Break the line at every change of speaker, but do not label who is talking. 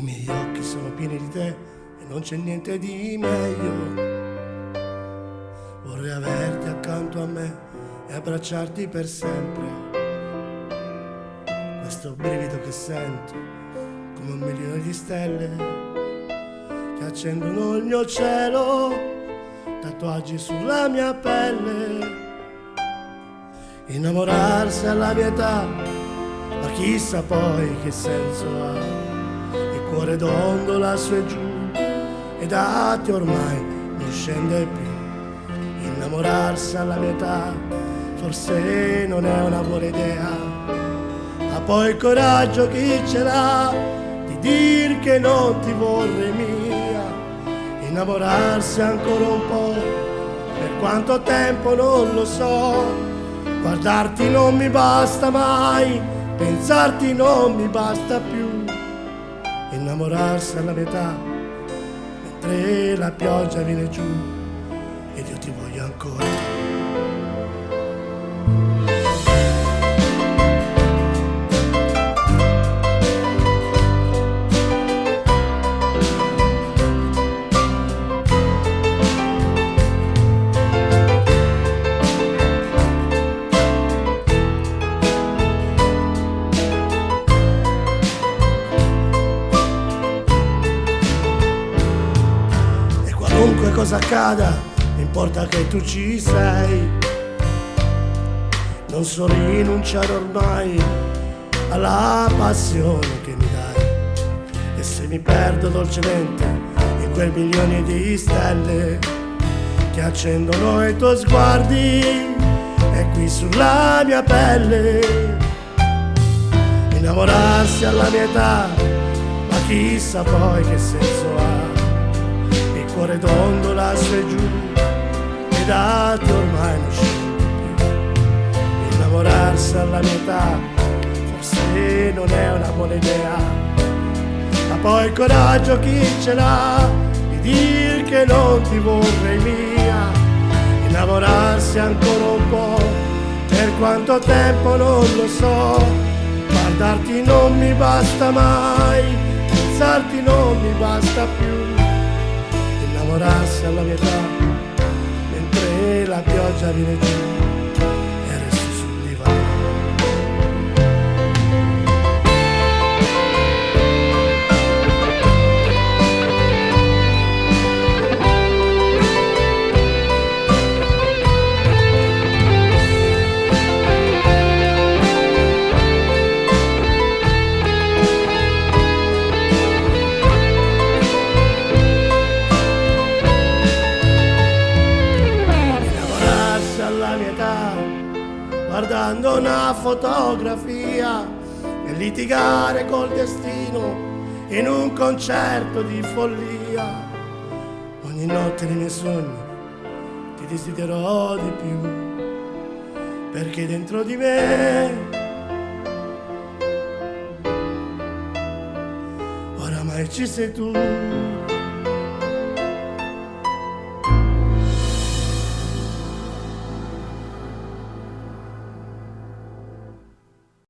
miei occhi sono pieni di te e non c'è niente di meglio. Vorrei averti accanto a me e abbracciarti per sempre. Questo brivido che sento come 1.000.000 di stelle che accendono il mio cielo, tatuaggi sulla mia pelle. Innamorarsi alla mia età, ma chissà poi che senso ha. Il cuore dondola su e giù e da te ormai non scende più. Innamorarsi alla mia età forse non è una buona idea, ma poi il coraggio chi ce l'ha di dir che non ti vorrei mia. Innamorarsi ancora un po', per quanto tempo non lo so. Guardarti non mi basta mai, pensarti non mi basta più. Innamorarsi alla metà, mentre la pioggia viene giù ed io ti voglio ancora. Qualunque cosa accada, importa che tu ci sei. Non so rinunciare ormai alla passione che mi dai. E se mi perdo dolcemente in quel milione di stelle che accendono i tuoi sguardi e qui sulla mia pelle. Innamorarsi alla mia età, ma chissà poi che senso ha. Il cuore dondola su e giù e da te ormai non scende più. Innamorarsi alla mia età forse non è una buona idea, ma poi il coraggio chi ce l'ha di dir che non ti vorrei mia. Innamorarsi ancora un po', per quanto tempo non lo so. Guardarti non mi basta mai, pensarti non mi basta più. Innamorarsi alla mia età, mentre la pioggia viene giù e resto sul divano. Guardando una fotografia e litigare col destino in un concerto di follia. Ogni notte nei miei sogni ti desiderò di più, perché dentro di me oramai ci sei tu.